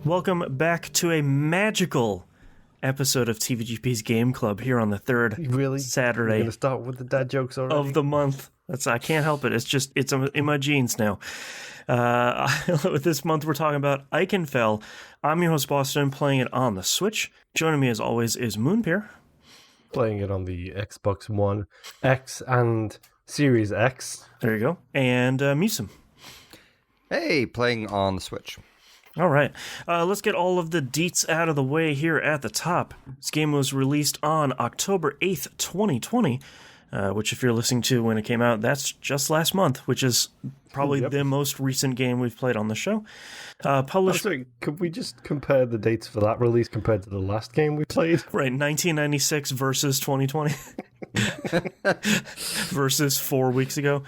Welcome back to a magical episode of TVGP's Game Club here on the third Saturday. You're going to start with the dad jokes already? Of the month. I can't help it. It's in my genes now. This month we're talking about Ikenfell. I'm your host, Boston, playing it on the Switch. Joining me as always is Moonpir. Playing it on the Xbox One X and Series X. There you go. And MusiM. Hey, playing on the Switch. All right. Let's get all of the deets out of the way here at the top. This game was released on October 8th, 2020, which if you're listening to when it came out, that's just last month, which is probably the most recent game we've played on the show. Published. Sorry, could we just compare the dates for that release compared to the last game we played? Right, 1996 versus 2020 versus 4 weeks ago.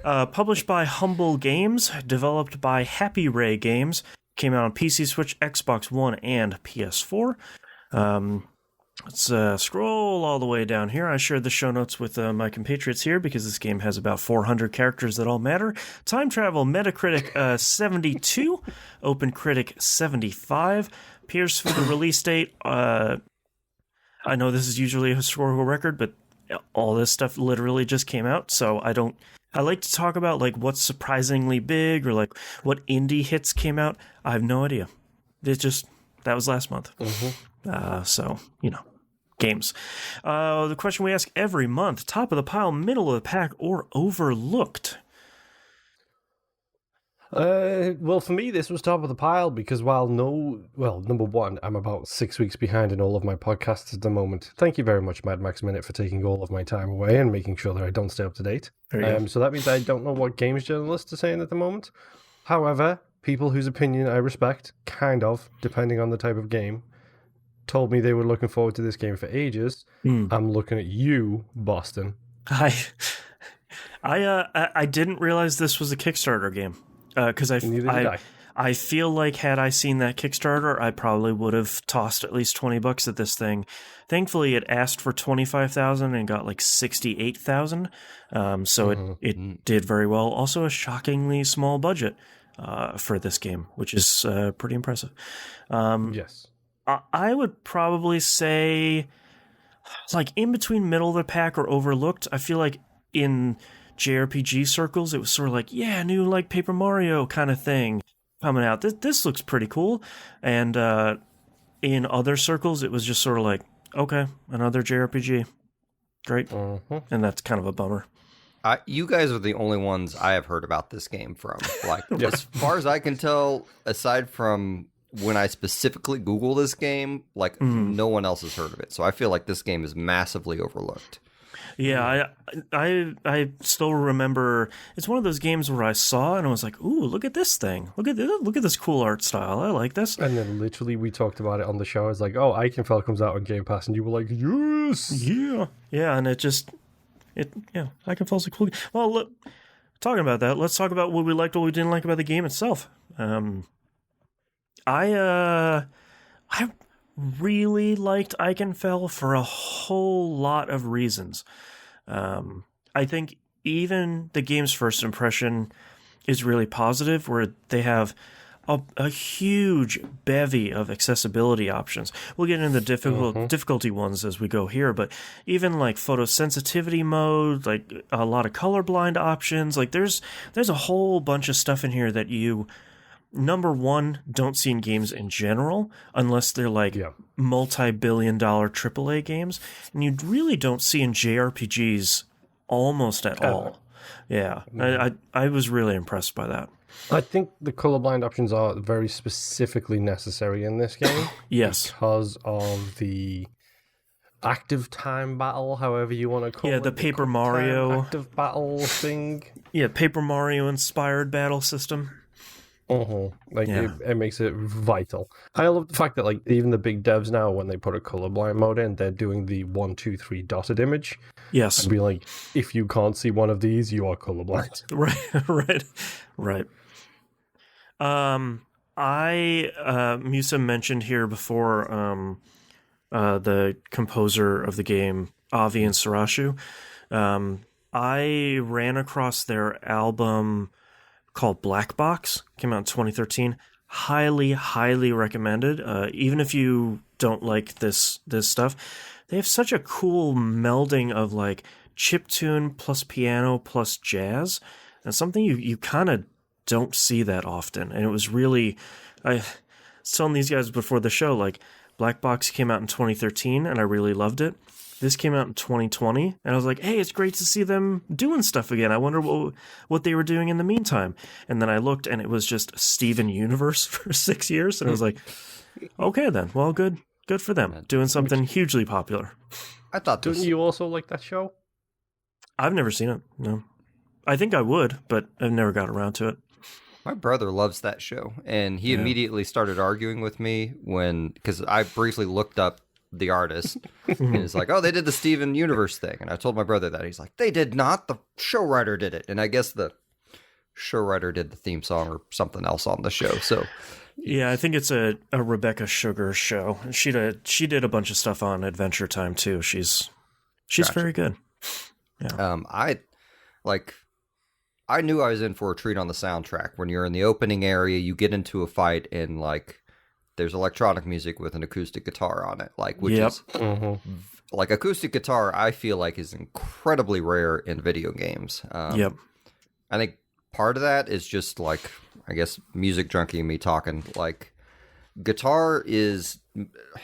Published by Humble Games, developed by Happy Ray Games. Came out on PC, Switch, Xbox One, and PS4. Let's scroll all the way down here. I shared the show notes with my compatriots here because this game has about 400 characters that all matter. Time travel, Metacritic 72, OpenCritic 75. Appears for the release date. I know this is usually a historical record, but all this stuff literally just came out, so I like to talk about like what's surprisingly big or like what indie hits came out. I have no idea. That was last month. So, games. The question we ask every month, top of the pile, middle of the pack, or overlooked? Well, for me, this was top of the pile because number one, I'm about 6 weeks behind in all of my podcasts at the moment. Thank you very much, Mad Max Minute, for taking all of my time away and making sure that I don't stay up to date. So that means I don't know what games journalists are saying at the moment. However, people whose opinion I respect, kind of, depending on the type of game, told me they were looking forward to this game for ages. I'm looking at you, Boston. I didn't realize this was a Kickstarter game. Because I feel like had I seen that Kickstarter, I probably would have tossed at least $20 at this thing. Thankfully, it asked for $25,000 and got like $68,000. So it did very well. Also, a shockingly small budget for this game, which is pretty impressive. Yes, I would probably say, like in between middle of the pack or overlooked. I feel like in JRPG circles, it was sort of like, new like Paper Mario kind of thing coming out. This looks pretty cool. And in other circles, it was just sort of like, okay, another JRPG. Great. And that's kind of a bummer. You guys are the only ones I have heard about this game from. Like, as far as I can tell, aside from when I specifically Google this game, like no one else has heard of it. So I feel like this game is massively overlooked. Yeah, I still remember. It's one of those games where I saw and I was like, "Ooh, look at this thing! Look at this cool art style! I like this." And then literally we talked about it on the show. It's like, "Oh, Ikenfell comes out on Game Pass," and you were like, "Yes, yeah." And Ikenfell's a cool game. Well, look, talking about that, let's talk about what we liked, what we didn't like about the game itself. I really liked Ikenfell for a whole lot of reasons. I think even the game's first impression is really positive, where they have a huge bevy of accessibility options. We'll get into the difficulty ones as we go here, but even like photosensitivity mode, like a lot of colorblind options, like there's a whole bunch of stuff in here that you, number one, don't see in games in general, unless they're like multi-billion-dollar AAA games, and you really don't see in JRPGs almost at all. Yeah, I was really impressed by that. I think the colorblind options are very specifically necessary in this game. Yes. Because of the active time battle, however you want to call it. Yeah, the Paper Mario active battle thing. Yeah, Paper Mario inspired battle system. It makes it vital. I love the fact that like even the big devs now, when they put a colorblind mode in, they're doing the 1, 2, 3 dotted image. Yes, and be like, if you can't see one of these, you are colorblind. Right. MusiM mentioned here before the composer of the game, Avi and Sarashu. I ran across their album called Black Box, came out in 2013. highly, highly recommended. Even if you don't like this stuff, they have such a cool melding of like chiptune plus piano plus jazz, and something you kind of don't see that often. And it was really, I was telling these guys before the show, like Black Box came out in 2013 and I really loved it. This came out in 2020 and I was like, hey, it's great to see them doing stuff again. I wonder what they were doing in the meantime. And then I looked and it was just Steven Universe for 6 years. And I was like, okay then, well, good for them. Doing something hugely popular. I thought Don't you also like that show? I've never seen it, no. I think I would, but I've never got around to it. My brother loves that show, and he immediately started arguing with me because I briefly looked up the artist, and he's like, oh, they did the Steven Universe thing. And I told my brother that. He's like, they did not. The show writer did it. And I guess the show writer did the theme song or something else on the show. So, yeah, I think it's a Rebecca Sugar show. She did a bunch of stuff on Adventure Time, too. She's Gotcha. very good. Yeah. I knew I was in for a treat on the soundtrack. When you're in the opening area, you get into a fight and like there's electronic music with an acoustic guitar on it, like which is like acoustic guitar. I feel like is incredibly rare in video games. Yep. I think part of that is just like I guess music junkie and me talking like guitar is,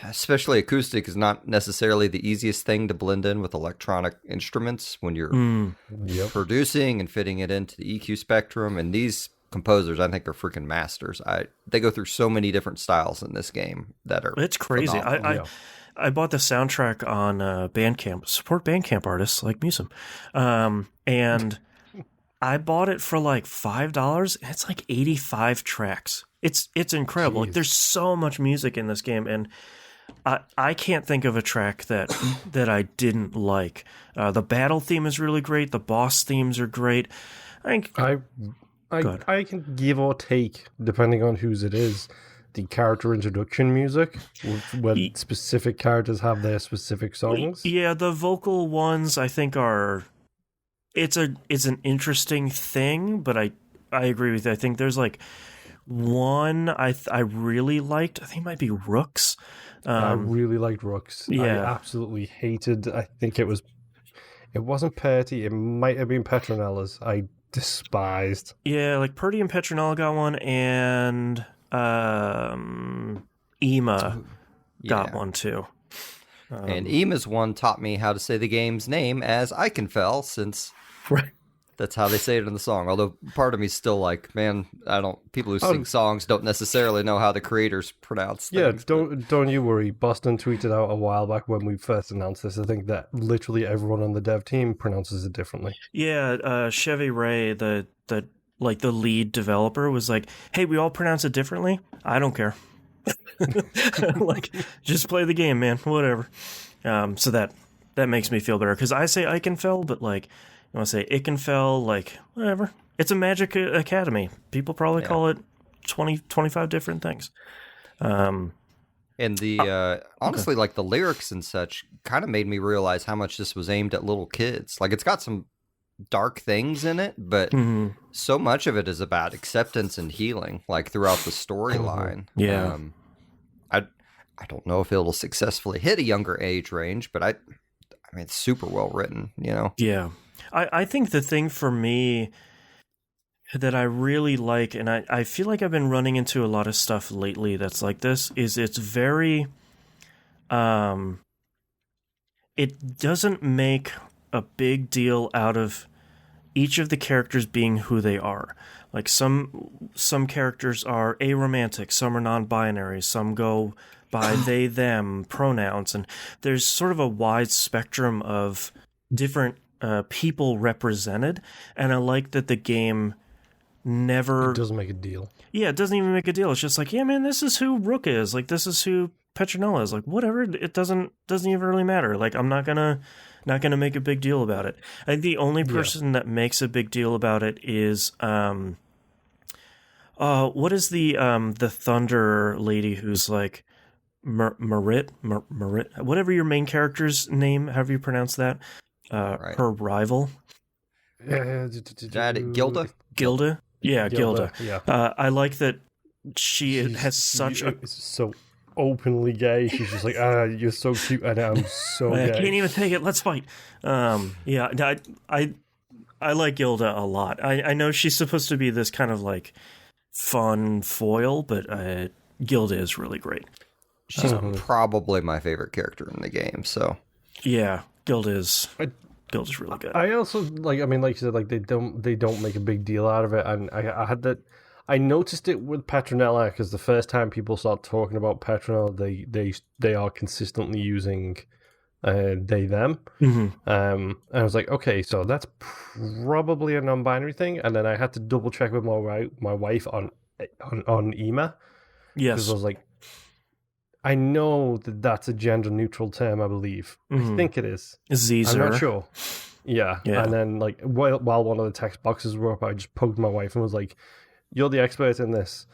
especially acoustic, is not necessarily the easiest thing to blend in with electronic instruments when you're producing and fitting it into the EQ spectrum. And these composers, I think, are freaking masters. They go through so many different styles in this game that are it's crazy. I bought the soundtrack on Bandcamp. Support Bandcamp artists like MusiM. And I bought it for like $5. And it's like 85 tracks. It's incredible. Like, there's so much music in this game, and I can't think of a track that I didn't like. The battle theme is really great. The boss themes are great. I can give or take depending on whose it is. The character introduction music, when specific characters have their specific songs. Yeah, the vocal ones I think are. It's an interesting thing, but I agree with you. I think there's like. One I really liked. I think it might be Rooks. I really liked Rooks. Yeah. I absolutely hated. I think it wasn't Perty. It might have been Petronella's. I despised. Yeah, like Purdy and Petronella got one, and Ema got one too. And Ema's one taught me how to say the game's name as Ikenfell, since that's how they say it in the song. Although part of me's still like, man, people who sing songs don't necessarily know how the creators pronounce things. Yeah, don't you worry. Boston tweeted out a while back when we first announced this. I think that literally everyone on the dev team pronounces it differently. Yeah, Chevy Ray, the lead developer, was like, hey, we all pronounce it differently. I don't care. Like, just play the game, man. Whatever. So that makes me feel better, because I say Ikenfell, but like, you want to say Ikenfell, like, whatever. It's a Magic Academy. People probably call it 20, 25 different things. And the honestly, like the lyrics and such kind of made me realize how much this was aimed at little kids. Like, it's got some dark things in it, but so much of it is about acceptance and healing, like throughout the storyline. Yeah. I don't know if it'll successfully hit a younger age range, but I mean, it's super well written, you know? Yeah. I think the thing for me that I really like, and I feel like I've been running into a lot of stuff lately that's like this, is it's very, it doesn't make a big deal out of each of the characters being who they are. Like some characters are aromantic, some are non-binary, some go by they, them pronouns, and there's sort of a wide spectrum of different people represented, and I like that the game never... It doesn't make a deal. Yeah, it doesn't even make a deal. It's just like, yeah, man, this is who Rook is. Like, this is who Petronella is. Like, whatever. It doesn't even really matter. Like, I'm not gonna make a big deal about it. I think the only person that makes a big deal about it is what is the Thunder lady who's like Marit, whatever your main character's name, however you pronounce that. Her rival. Gilda? Gilda? Yeah, Gilda. Yeah. I like that she has such a... It's so openly gay. She's just like, you're so cute, and I'm so I gay. can't even take it. Let's fight. Yeah, I like Gilda a lot. I know she's supposed to be this kind of like fun foil, but Gilda is really great. She's probably my favorite character in the game. So yeah, Gilda's really good. I also like. I mean, like you said, like they don't make a big deal out of it, and I had that. I noticed it with Petronella because the first time people start talking about Petronella, they are consistently using they them. And I was like, okay, so that's probably a non-binary thing. And then I had to double check with my wife on Ema. Yes, because I was like, I know that's a gender neutral term. I believe. I think it is. Zeezer. I'm not sure. Yeah. And then like while one of the text boxes were up, I just poked my wife and was like, "You're the expert in this.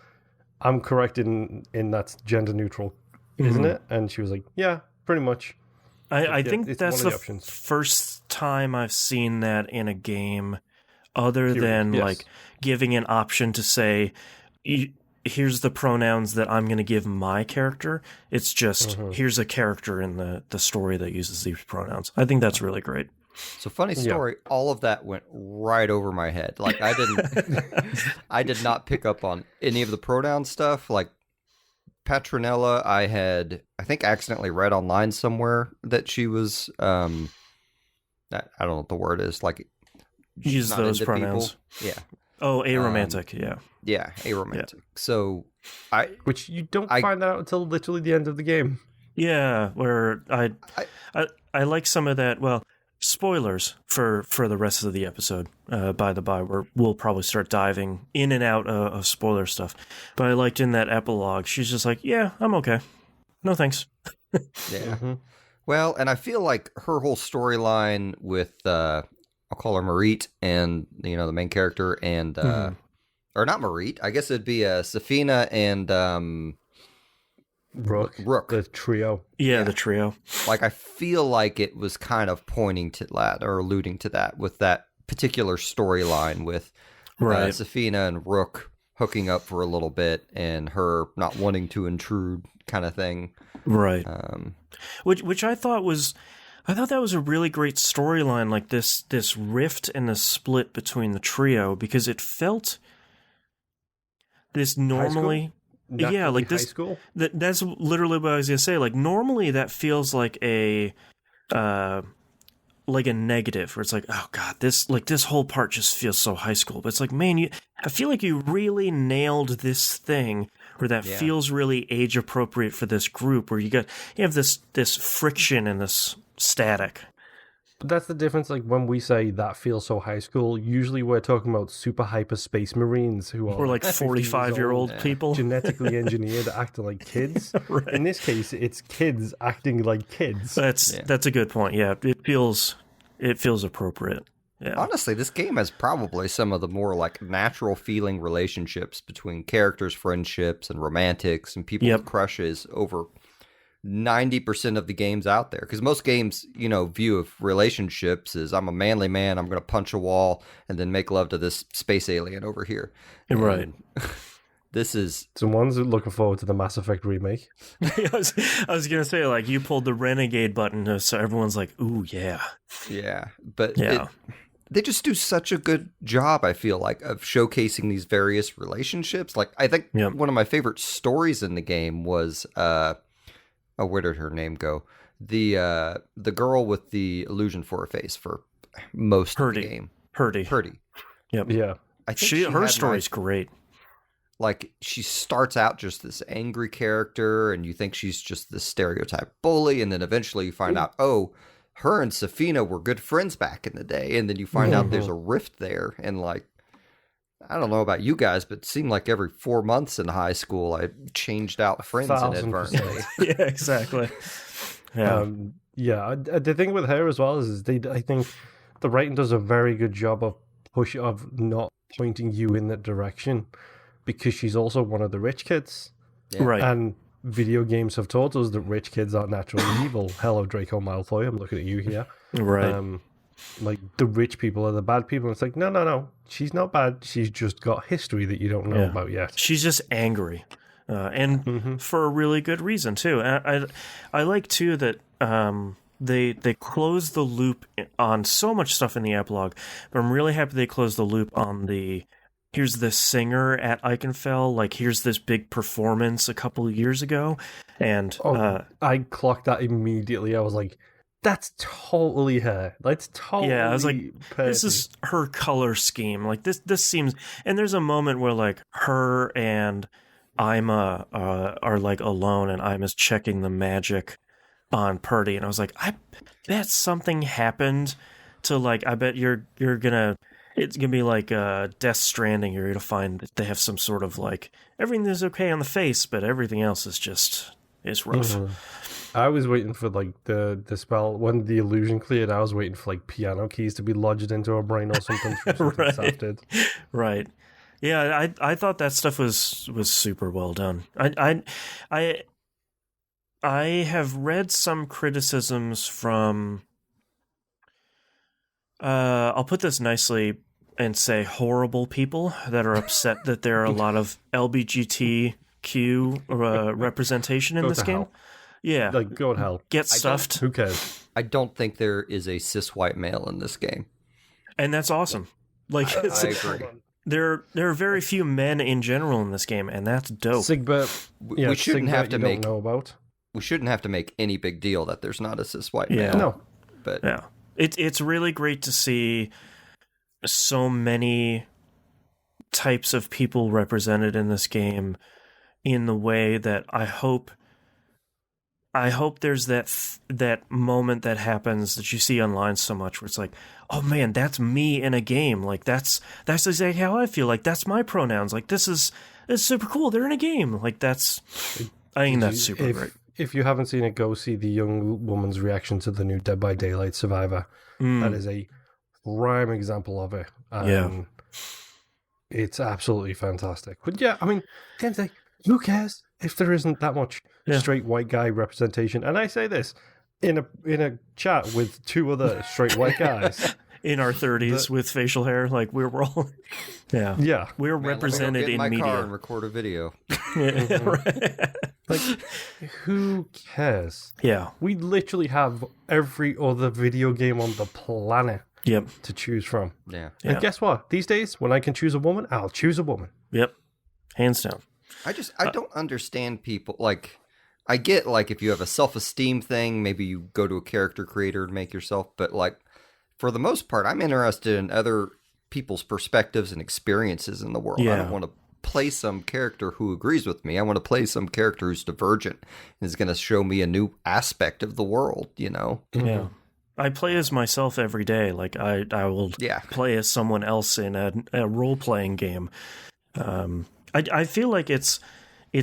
I'm correct in that's gender neutral, isn't it?" And she was like, "Yeah, pretty much." I think that's the first time I've seen that in a game, other than like giving an option to say, here's the pronouns that I'm going to give my character. It's just, here's a character in the story that uses these pronouns. I think that's really great. So funny story, all of that went right over my head. Like I did not pick up on any of the pronoun stuff. Like Petronella, I think accidentally read online somewhere that she was, I don't know what the word is, like use those pronouns. People. Yeah. Oh, aromantic. Yeah, aromantic. Yeah. So which you don't find that out until literally the end of the game. Yeah, where I like some of that. Well, spoilers for the rest of the episode, by the by, where we'll probably start diving in and out of spoiler stuff. But I liked in that epilogue, she's just like, yeah, I'm okay. No thanks. Yeah. Well, and I feel like her whole storyline with, I'll call her Marit, and, the main character, and, or not Marit, I guess it'd be Safina and, Rook, the trio. Yeah, the trio. Like, I feel like it was kind of pointing to that or alluding to that with that particular storyline with Safina and Rook hooking up for a little bit and her not wanting to intrude kind of thing. Right. Which I thought that was a really great storyline, like this rift and the split between the trio, because it felt this normally... Yeah, like this. High school? That's literally what I was gonna say. Like normally, that feels like a negative, where it's like, oh god, this whole part just feels so high school. But it's like, man, I feel like you really nailed this thing, where that feels really age appropriate for this group, where you have this friction and this static. But that's the difference. Like when we say that feels so high school, usually we're talking about super hyper space marines who are like 45-year-old people, genetically engineered, acting like kids. Right. In this case, it's kids acting like kids. That's a good point. Yeah, it feels appropriate. Yeah. Honestly, this game has probably some of the more like natural feeling relationships between characters, friendships, and romantics, and people with crushes over 90% of the games out there, because most games, view of relationships is I'm a manly man, I'm going to punch a wall and then make love to this space alien over here. Right. This is... Someone's looking forward to the Mass Effect remake. I was going to say, like, you pulled the Renegade button, so everyone's like, ooh, yeah. Yeah, but they just do such a good job, I feel like, of showcasing these various relationships. Like, I think one of my favorite stories in the game was... where did her name go? The girl with the illusion for her face for most of the game. Purdy. Yep. Yeah. I think her story's great. Like, she starts out just this angry character, and you think she's just this stereotype bully, and then eventually you find out, her and Safina were good friends back in the day, and then you find out there's a rift there, and like, I don't know about you guys, but it seemed like every 4 months in high school, I changed out friends inadvertently. Yeah, exactly. Yeah. The thing with her as well is I think the writing does a very good job of not pointing you in that direction, because she's also one of the rich kids. Yeah. Right. And video games have taught us that rich kids aren't naturally evil. Hello, Draco Malfoy. I'm looking at you here. Right. like the rich people are the bad people. It's like, no, she's not bad. She's just got history that you don't know about yet. She's just angry, and for a really good reason too. And I like too that they close the loop on so much stuff in the epilogue, but I'm really happy they closed the loop on the. Here's this singer at Ikenfell, like here's this big performance a couple of years ago, and I clocked that immediately. I was like, that's totally her. That's totally. Yeah, I was like, Percy. this is her color scheme. Like this seems, and there's a moment where like her and Ima are like alone, and Ima's checking the magic on Purdy, and I was like, I bet something happened to like. I bet you're gonna. It's gonna be like Death Stranding. You're gonna find that they have some sort of like everything is okay on the face, but everything else is just rough. I was waiting for like the spell when the illusion cleared. I was waiting for like piano keys to be lodged into her brain or something. Right. Safted. Right. Yeah, I thought that stuff was super well done. I have read some criticisms from. I'll put this nicely and say horrible people that are upset that there are a lot of LGBTQ representation in this game. Hell. Yeah. Like, go to hell. Get stuffed. Who cares? I don't think there is a cis white male in this game. And that's awesome. Like, I agree. There are very few men in general in this game, and that's dope. Sigbert, We shouldn't have to make. Know about. We shouldn't have to make any big deal that there's not a cis white male. No. But yeah. It's really great to see so many types of people represented in this game in the way that I hope there's that moment that happens that you see online so much where it's like, oh man, that's me in a game. Like that's exactly how I feel. Like that's my pronouns. Like it's super cool. They're in a game. Like I think that's super great. If you haven't seen it, go see the young woman's reaction to the new Dead by Daylight Survivor. That is a prime example of it. Yeah. It's absolutely fantastic. But yeah, I mean, at the end of the day, who cares if there isn't that much straight white guy representation? And I say this in a chat with two other straight white guys. In our 30s with facial hair, like we're all, yeah, we're represented in my media. Car and record a video. Right. Like, who cares? Yeah, we literally have every other video game on the planet. Yep. To choose from. Yeah. And guess what? These days, when I can choose a woman, I'll choose a woman. Yep. Hands down. I don't understand people like. I get like if you have a self-esteem thing, maybe you go to a character creator to make yourself, but like. For the most part, I'm interested in other people's perspectives and experiences in the world. Yeah. I don't want to play some character who agrees with me. I want to play some character who's divergent and is going to show me a new aspect of the world, you know? Yeah. I play as myself every day. Like, I will play as someone else in a role-playing game. I feel like it's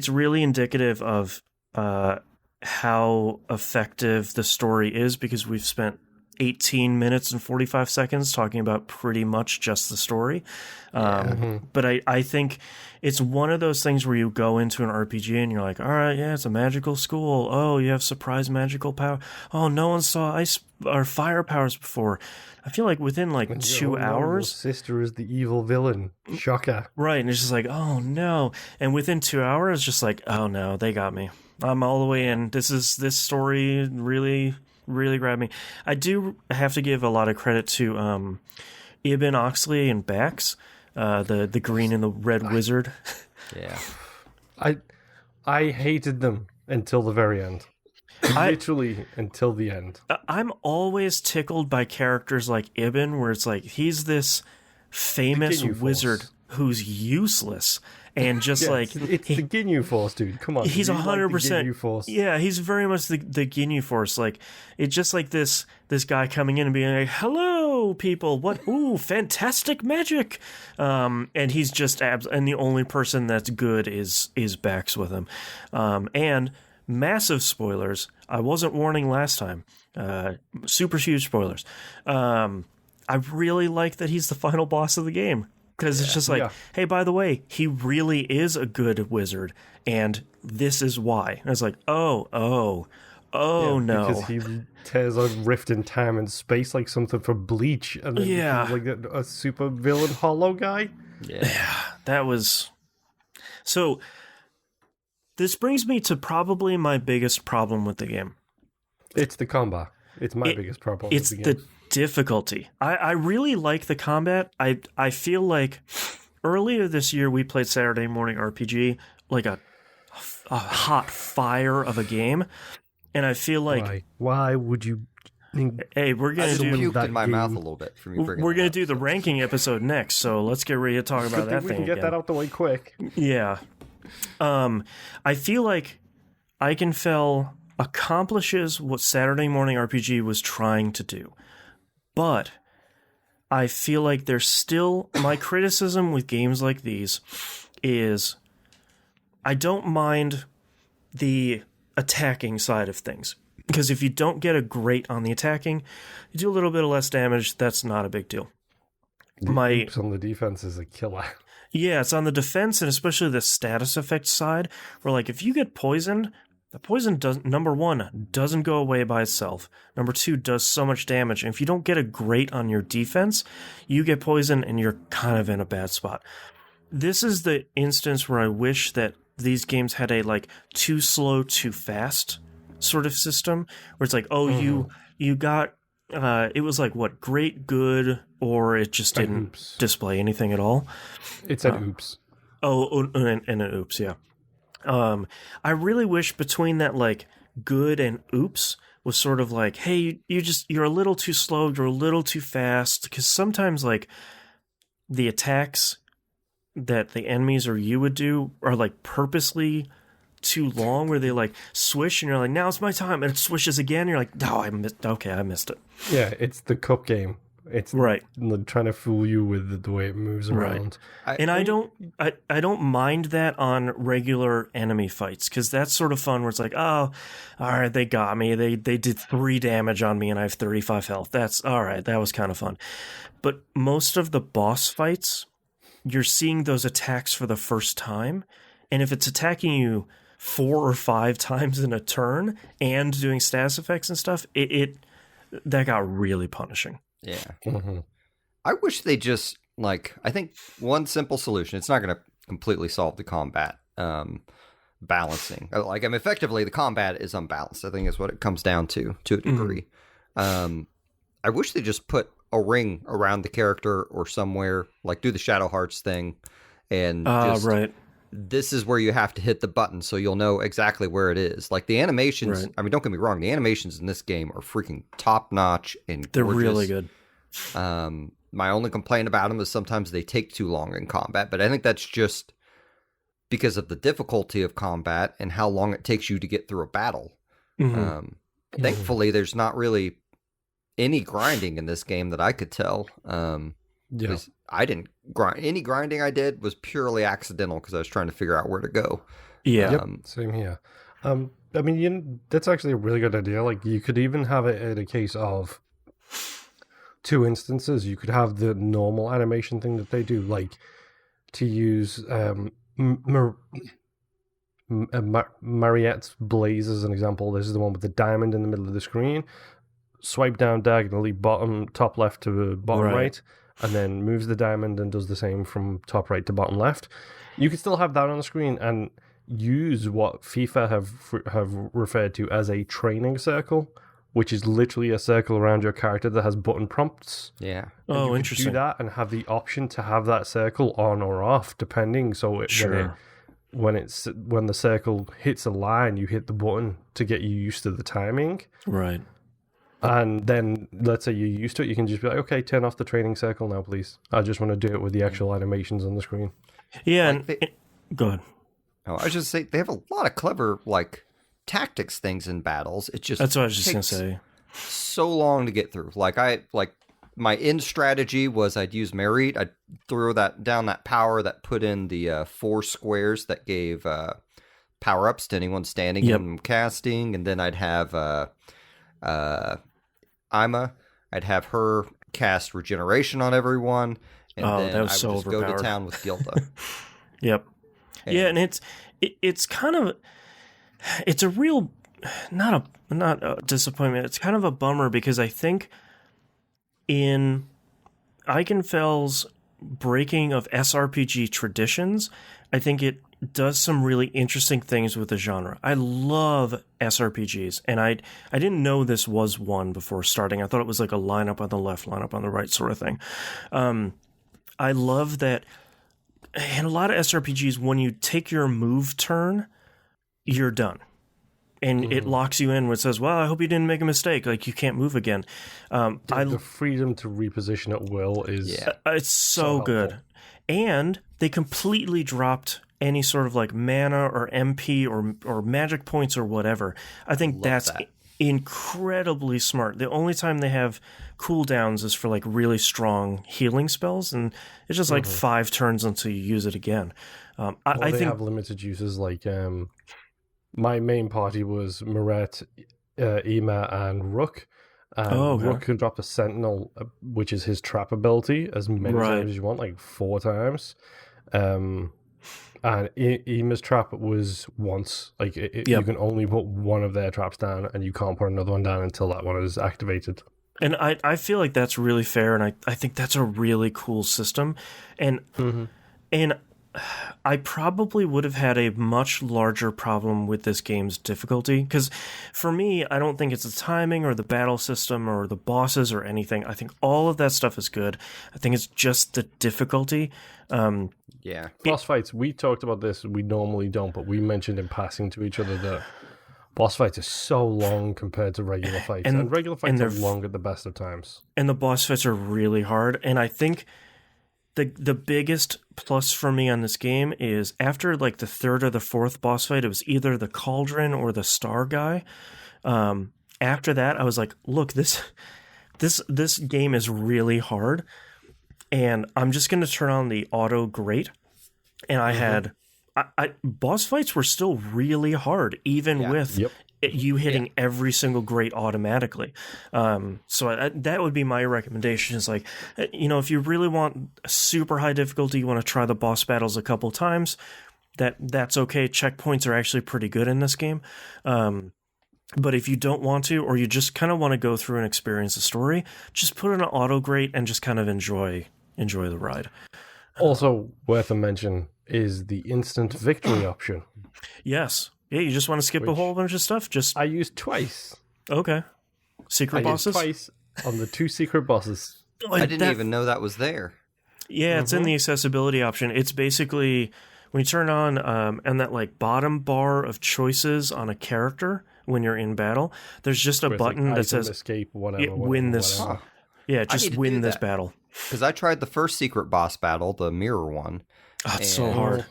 really indicative of how effective the story is because we've spent 18 minutes and 45 seconds talking about pretty much just the story. But I think it's one of those things where you go into an RPG and you're like, all right, yeah, it's a magical school. Oh, you have surprise magical power. Oh, no one saw ice or fire powers before. I feel like within like 2 hours... Your sister is the evil villain. Shocker. Right, and it's just like, oh no. And within 2 hours, just like, oh no, they got me. I'm all the way in. This story really grabbed me. I do have to give a lot of credit to Ibn Oxley and Bax, the green and the red wizard. Yeah. I hated them until the very end. Literally until the end. I'm always tickled by characters like Ibn, where it's like he's this famous wizard who's useless. And just it's the Ginyu Force, dude. Come on, he's 100%. Yeah, he's very much the Ginyu Force. Like it's just like this guy coming in and being like, "Hello, people! What? Ooh, fantastic magic!" And he's just and the only person that's good is Bax with him. And massive spoilers. I wasn't warning last time. Super huge spoilers. I really like that he's the final boss of the game. Because it's just like, hey, by the way, he really is a good wizard, and this is why. And it's like, oh, Oh, no. Because he tears a rift in time and space like something from Bleach, and then becomes like a super villain hollow guy. Yeah, that was... So, this brings me to probably my biggest problem with the game. It's the combat. It's my biggest problem. It's the difficulty. I really like the combat. I feel like earlier this year we played Saturday Morning RPG, like a hot fire of a game, and I feel like why would you? Hey, we're gonna do puked in my mouth a little bit from you. We're gonna do the ranking episode next, so let's get ready to talk about that thing. We can get that out the way quick. Yeah. I feel like Ikenfell accomplishes what Saturday Morning RPG was trying to do, but I feel like there's still my criticism with games like these is I don't mind the attacking side of things, because if you don't get a great on the attacking, you do a little bit of less damage. That's not a big deal. My oops on the defense is a killer. Yeah, it's on the defense and especially the status effect side, where like if you get poisoned, the poison doesn't, number one, doesn't go away by itself. Number two, does so much damage. And if you don't get a great on your defense, you get poisoned and you're kind of in a bad spot. This is the instance where I wish that these games had a like too slow, too fast sort of system, where it's like, oh, you got it was like what, great, good, or it just didn't display anything at all. It's an oops. Oh, and an oops, yeah. I really wish between that like good and oops was sort of like, hey, you're a little too slow, you're a little too fast, because sometimes like the attacks that the enemies or you would do are like purposely too long, where they like swish and you're like, now it's my time, and it swishes again, and you're like, no, I missed it. Yeah, it's the cup game. It's right, trying to fool you with the way it moves around. Right. I don't mind that on regular enemy fights, because that's sort of fun, where it's like, oh, all right, they got me. They did 3 damage on me and I have 35 health. That's all right. That was kind of fun. But most of the boss fights, you're seeing those attacks for the first time. And if it's attacking you 4 or 5 times in a turn and doing status effects and stuff, that got really punishing. Yeah. Mm-hmm. I wish they just, like, I think one simple solution, it's not going to completely solve the combat balancing. Like, I mean, effectively, the combat is unbalanced, I think is what it comes down to a degree. Mm-hmm. I wish they just put a ring around the character or somewhere, like do the Shadow Hearts thing, and just, right. This is where you have to hit the button so you'll know exactly where it is. Like the animations, right. I mean, don't get me wrong, the animations in this game are freaking top-notch and gorgeous. They're really good. My only complaint about them is sometimes they take too long in combat, but I think that's just because of the difficulty of combat and how long it takes you to get through a battle. Mm-hmm. Thankfully, there's not really any grinding in this game that I could tell. Yeah. I didn't grind. Any grinding I did was purely accidental because I was trying to figure out where to go. Yeah. Same here. I mean, that's actually a really good idea. Like, you could even have it in a case of 2 instances. You could have the normal animation thing that they do, like to use Mariette's Blaze as an example. This is the one with the diamond in the middle of the screen. Swipe down diagonally, top left to bottom right, and then moves the diamond and does the same from top right to bottom left. You can still have that on the screen and use what FIFA have referred to as a training circle, which is literally a circle around your character that has button prompts. Yeah. Oh, interesting. Do that and have the option to have that circle on or off, depending. So when the circle hits a line, you hit the button to get you used to the timing. Right. And then, let's say you're used to it, you can just be like, okay, turn off the training circle now, please. I just want to do it with the actual animations on the screen. Yeah, like go ahead. Oh, I was just saying, they have a lot of clever, like, tactics things in battles. It just That's what I was just going to say. So long to get through. Like, my end strategy was I'd use Merit. I'd throw down that power that put in the 4 squares that gave power-ups to anyone standing and casting. And then I'd have Ima. I'd have her cast regeneration on everyone, and then I would just go to town with Gilda. Yep. And it's kind of, it's a real not a disappointment. It's kind of a bummer because I think in Ikenfell's breaking of SRPG traditions, I think it does some really interesting things with the genre. I love SRPGs, and I didn't know this was one before starting. I thought it was like a lineup on the left, lineup on the right sort of thing. I love that in a lot of SRPGs, when you take your move turn, you're done. And it locks you in where it says, well, I hope you didn't make a mistake. Like, you can't move again. The freedom to reposition at will is... it's so good. And they completely dropped any sort of like mana or MP or magic points or whatever. I think that's incredibly smart. The only time they have cooldowns is for like really strong healing spells, and it's just like 5 turns until you use it again. I think have limited uses. Like my main party was Maret, Ema, and Rook. Rook can drop a Sentinel, which is his trap ability, as many times as you want, like 4 times. And Ema's trap was once. Like you can only put one of their traps down, and you can't put another one down until that one is activated. And I feel like that's really fair, and I think that's a really cool system. And I probably would have had a much larger problem with this game's difficulty, because for me, I don't think it's the timing or the battle system or the bosses or anything. I think all of that stuff is good. I think it's just the difficulty. Boss fights, we talked about this, we normally don't, but we mentioned in passing to each other that boss fights are so long compared to regular fights. And regular fights are long at the best of times. And the boss fights are really hard, and I think the biggest plus for me on this game is after like the 3rd or the 4th boss fight, it was either the Cauldron or the Star guy. After that, I was like, look, this game is really hard, and I'm just going to turn on the auto grate. And I had boss fights were still really hard, even with you hitting every single grate automatically. So that would be my recommendation, is like, if you really want a super high difficulty, you want to try the boss battles a couple times, that's okay. Checkpoints are actually pretty good in this game. But if you don't want to, or you just kind of want to go through and experience the story, just put in an auto grate and just kind of enjoy the ride. Also worth a mention is the instant victory option. Yes. Yeah, you just want to skip a whole bunch of stuff? I used twice. Okay. Secret bosses? I used twice on the 2 secret bosses. I didn't even know that was there. Yeah, it's in the accessibility option. It's basically, when you turn on and that like bottom bar of choices on a character when you're in battle, there's just a button that says escape, win this. Whatever. Yeah, just win this battle. Because I tried the first secret boss battle, the mirror one. Oh, it's so hard.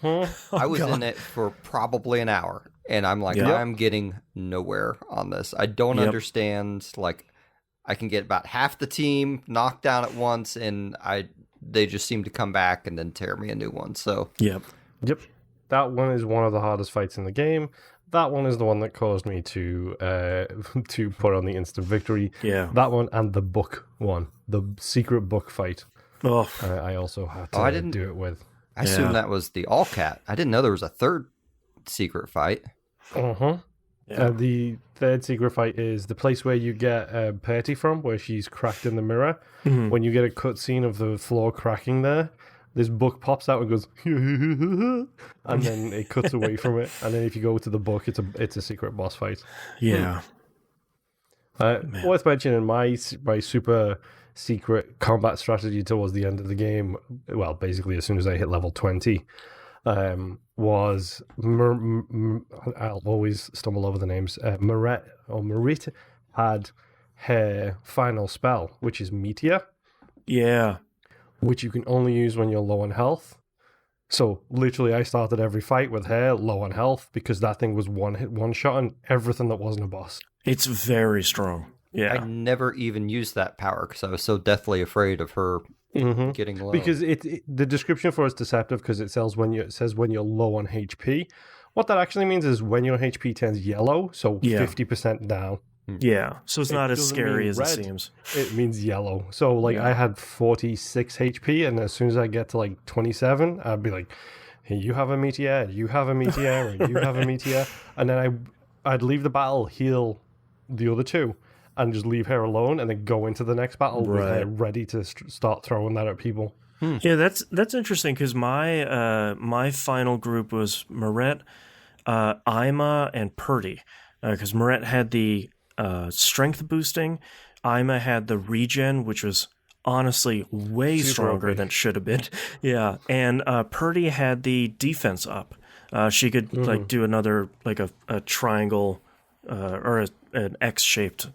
I was in it for probably an hour, and I'm like, I'm getting nowhere on this. I don't understand. Like, I can get about half the team knocked down at once, and they just seem to come back and then tear me a new one. So Yep. That one is one of the hardest fights in the game. That one is the one that caused me to put on the instant victory. Yeah. That one and the book one, the secret book fight. Oh, I also had to do it with. I assumed that was the All-Cat. I didn't know there was a third secret fight. Yeah. The third secret fight is the place where you get Perty from, where she's cracked in the mirror. Mm-hmm. When you get a cutscene of the floor cracking there, this book pops out and goes, and then it cuts away from it. And then if you go to the book, it's a secret boss fight. Yeah. Worth mentioning, my super secret combat strategy towards the end of the game, well, basically as soon as I hit level 20, was I'll always stumble over the names. Marit had her final spell, which is Meteor. Yeah. Which you can only use when you're low on health. So literally I started every fight with her low on health, because that thing was one shot on everything that wasn't a boss. It's very strong. Yeah. I never even used that power because I was so deathly afraid of her getting low. Because the description for it's deceptive, because it says when you're low on HP. What that actually means is when your HP turns yellow, so 50% down. Yeah, so it's not as scary as it seems. It means yellow. So I had 46 HP, and as soon as I get to like 27, I'd be like, hey, you have a meteor, you have a meteor, and you have a meteor. And then I'd leave the battle, heal the other two, and just leave her alone, and then go into the next battle with her ready to start throwing that at people. Yeah, that's interesting because my final group was Moret, Ima, and Purdy. Because Moret had the strength boosting, Ima had the regen, which was honestly way stronger than it should have been. Yeah, and Purdy had the defense up. She could like do another like a triangle or an X-shaped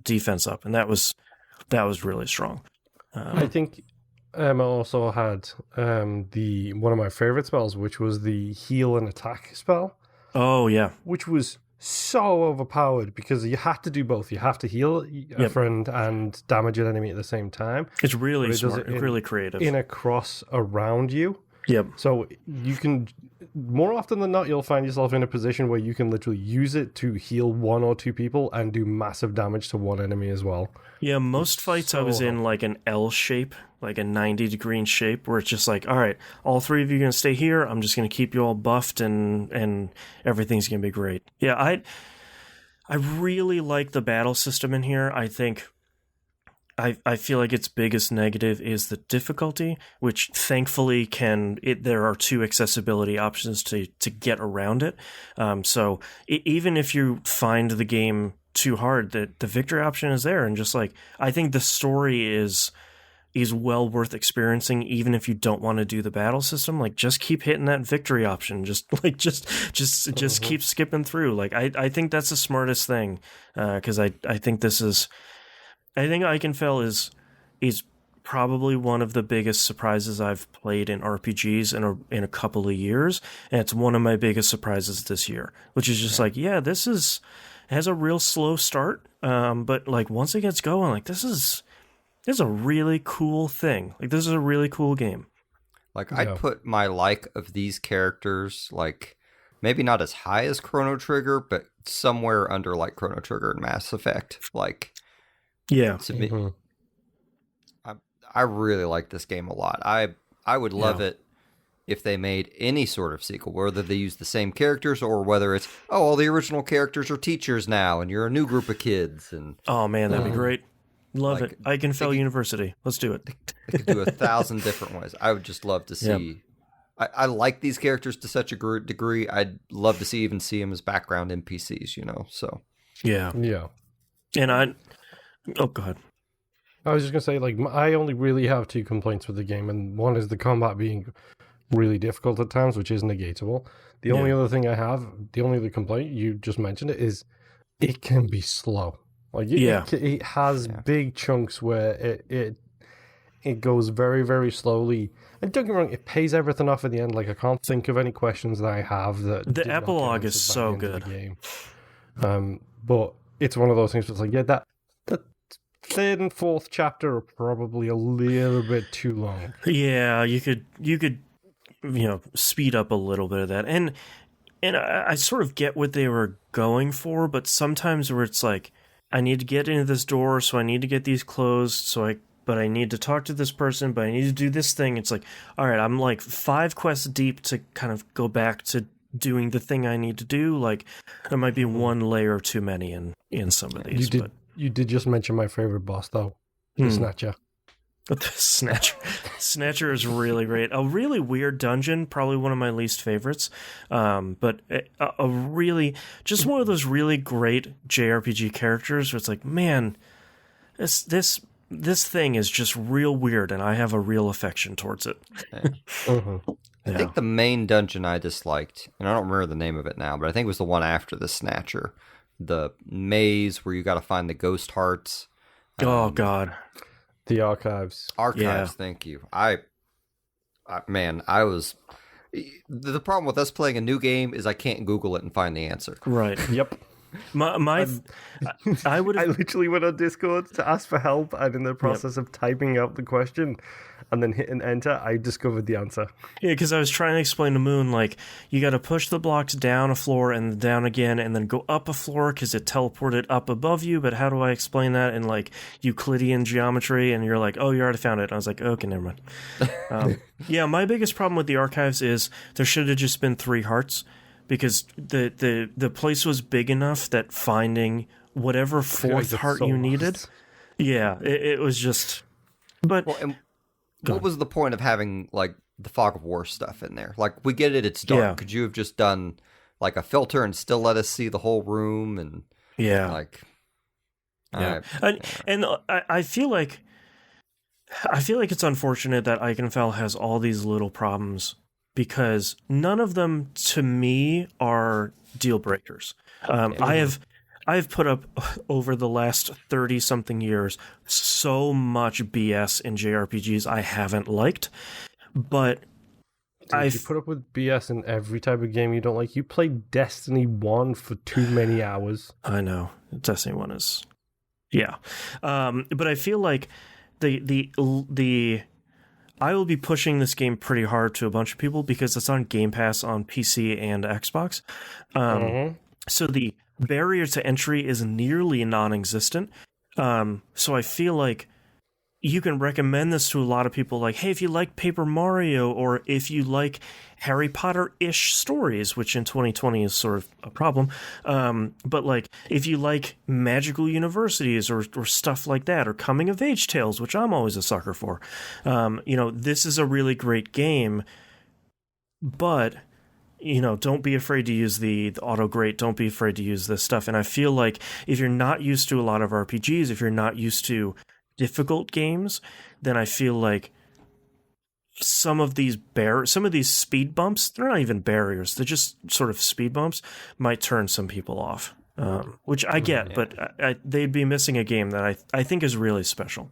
defense up, and that was really strong. I think Emma also had one of my favorite spells, which was the heal and attack spell. Oh yeah, which was so overpowered because you have to do both. You have to heal a friend and damage an enemy at the same time. It's really smart, really creative. In a cross around you. Yep. So you can, more often than not, you'll find yourself in a position where you can literally use it to heal one or two people and do massive damage to one enemy as well. Yeah, most fights I was in like an L shape, like a 90-degree shape, where it's just like, all right, all three of you are going to stay here. I'm just going to keep you all buffed and everything's going to be great. Yeah, I really like the battle system in here. I think I feel like its biggest negative is the difficulty, which thankfully there are two accessibility options to get around it. So even if you find the game too hard, the victory option is there, and just like I think the story is well worth experiencing, even if you don't want to do the battle system. Like just keep hitting that victory option. Just keep skipping through. Like I think that's the smartest thing, because I think Ikenfell is probably one of the biggest surprises I've played in RPGs in a couple of years, and it's one of my biggest surprises this year, which is just like, yeah, it has a real slow start, but like once it gets going, like this is a really cool thing. Like this is a really cool game. Like I'd put my like of these characters like maybe not as high as Chrono Trigger, but somewhere under like Chrono Trigger and Mass Effect. Like, yeah, to me, I really like this game a lot. I would love it if they made any sort of sequel, whether they use the same characters or whether it's all the original characters are teachers now and you're a new group of kids. And oh man, that'd be great. Love it. Ikenfell University. Let's do it. They could do 1,000 different ways. I would just love to see. Yep. I like these characters to such a degree. I'd love to see them as background NPCs, So yeah. And go ahead. I was just gonna say, like, I only really have two complaints with the game, and one is the combat being really difficult at times, which is negatable. The only other thing I have, the only other complaint, you just mentioned it, is it can be slow. Like it has big chunks where it goes very, very slowly. And don't get me wrong, it pays everything off at the end. Like I can't think of any questions that I have that the epilogue is so good. But it's one of those things that's like, that third and fourth chapter are probably a little bit too long. Yeah, you could speed up a little bit of that. And I sort of get what they were going for, but sometimes where it's like, I need to get into this door, so I need to get these closed, but I need to talk to this person, but I need to do this thing. It's like, all right, I'm like 5 quests deep to kind of go back to doing the thing I need to do. Like, there might be one layer too many in some of these. You did just mention my favorite boss, though, the Snatcher. The Snatcher is really great. A really weird dungeon, probably one of my least favorites. But a really, just one of those really great JRPG characters where it's like, man, this thing is just real weird, and I have a real affection towards it. I think the main dungeon I disliked, and I don't remember the name of it now, but I think it was the one after the Snatcher, the maze where you got to find the ghost hearts. Oh God. The archives. Thank you. I was. The problem with us playing a new game is I can't Google it and find the answer. Right. Yep. I would. I literally went on Discord to ask for help, and in the process of typing out the question and then hitting enter, I discovered the answer. Yeah, because I was trying to explain to Moon, like, you got to push the blocks down a floor and down again, and then go up a floor because it teleported up above you. But how do I explain that in like Euclidean geometry? And you're like, oh, you already found it. And I was like, okay, never mind. Yeah, my biggest problem with the archives is there should have just been 3 hearts. because the place was big enough that finding whatever fourth heart you needed, it was just. But and what was the point of having like the Fog of War stuff in there? Like, we get it, it's dark. Yeah. Could you have just done like a filter and still let us see the whole room? And like, and I feel like it's unfortunate that Ikenfell has all these little problems, because none of them to me are deal breakers. I've put up over the last 30 something years so much BS in JRPGs I haven't liked, but you put up with BS in every type of game you don't like. You played Destiny 1 for too many hours. I know Destiny 1 is, but I feel like the I will be pushing this game pretty hard to a bunch of people because it's on Game Pass on PC and Xbox. So the barrier to entry is nearly non-existent. So I feel like you can recommend this to a lot of people, like, hey, if you like Paper Mario, or if you like Harry Potter-ish stories, which in 2020 is sort of a problem, but like, if you like magical universities or stuff like that, or coming-of-age tales, which I'm always a sucker for, this is a really great game, but don't be afraid to use the auto-grade. Don't be afraid to use this stuff. And I feel like if you're not used to a lot of RPGs, if you're not used to difficult games, then I feel like some of these speed bumps, they're not even barriers, they're just sort of speed bumps, might turn some people off, which I get, but they'd be missing a game that I think is really special.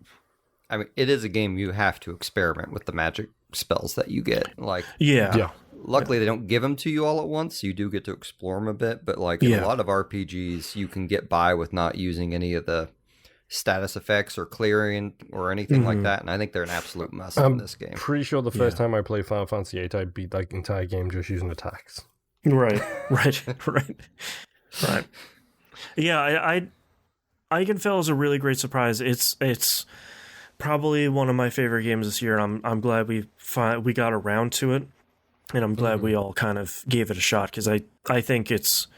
I mean, it is a game you have to experiment with the magic spells that you get. Like, luckily, they don't give them to you all at once. You do get to explore them a bit, but like in a lot of RPGs, you can get by with not using any of the status effects or clearing or anything like that, and I think they're an absolute must in this game. Pretty sure the first time I played Final Fantasy VIII, I beat that entire game just using attacks. Right. Yeah, Ikenfell is a really great surprise. It's probably one of my favorite games this year, and I'm glad we got around to it, and I'm glad we all kind of gave it a shot, because I think it's.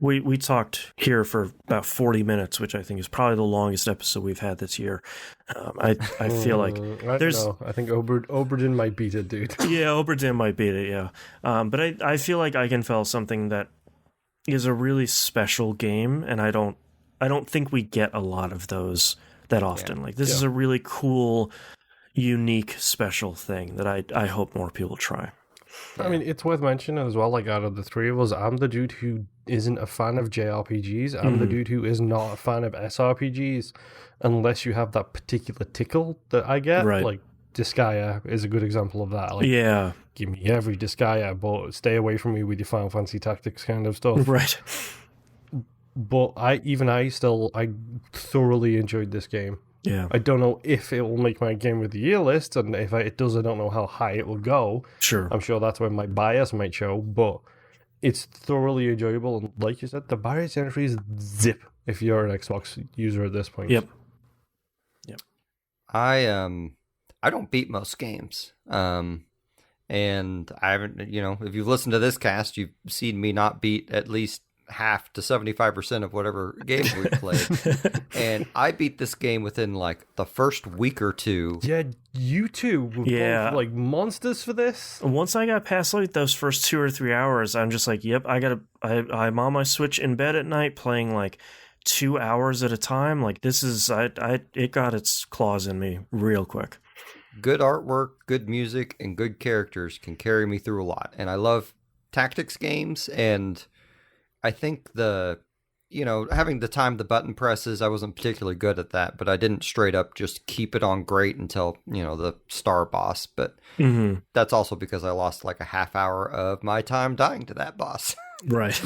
We talked here for about 40 minutes, which I think is probably the longest episode we've had this year. I feel like I think Oberdin might beat it, dude. Yeah, Oberdin might beat it, yeah. But I feel like Ikenfell is something that is a really special game, and I don't think we get a lot of those that often. Like, this is a really cool, unique, special thing that I hope more people try. I mean, it's worth mentioning as well, like, out of the three of us, I'm the dude who isn't a fan of JRPGs. I'm the dude who is not a fan of SRPGs, unless you have that particular tickle that I get. Right. Like, Disgaea is a good example of that. Like, give me every Disgaea, but stay away from me with your Final Fantasy Tactics kind of stuff. Right. But I thoroughly enjoyed this game. Yeah. I don't know if it will make my game of the year list, and if it does, I don't know how high it will go. Sure. I'm sure that's where my bias might show, but it's thoroughly enjoyable. And like you said, the barrier to entry is zip if you're an Xbox user at this point. Yep. I don't beat most games. And I haven't, if you've listened to this cast, you've seen me not beat at least half to 75% of whatever game we played. And I beat this game within like the first week or two. Yeah, you two were both like monsters for this. Once I got past like those first 2 or 3 hours, I'm just like, yep, I'm on my Switch in bed at night playing like 2 hours at a time. Like, this is it got its claws in me real quick. Good artwork, good music, and good characters can carry me through a lot. And I love tactics games, and I think having to time the button presses, I wasn't particularly good at that, but I didn't straight up just keep it on great until, the star boss. But that's also because I lost like a half hour of my time dying to that boss. Right.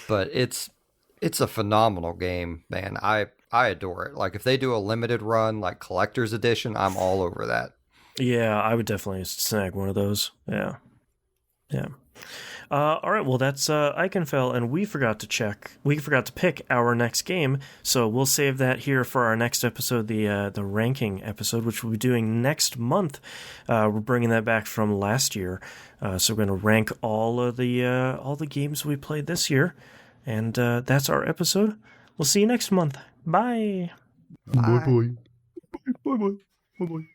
But it's a phenomenal game, man. I adore it. Like, if they do a limited run, like collector's edition, I'm all over that. Yeah, I would definitely snag one of those. Yeah. All right, well, that's Ikenfell, and we forgot to pick our next game, so we'll save that here for our next episode, the ranking episode, which we'll be doing next month. We're bringing that back from last year, so we're going to rank all the games we played this year, and that's our episode. We'll see you next month. Bye. Bye. Bye. Bye. Bye. Bye. Bye.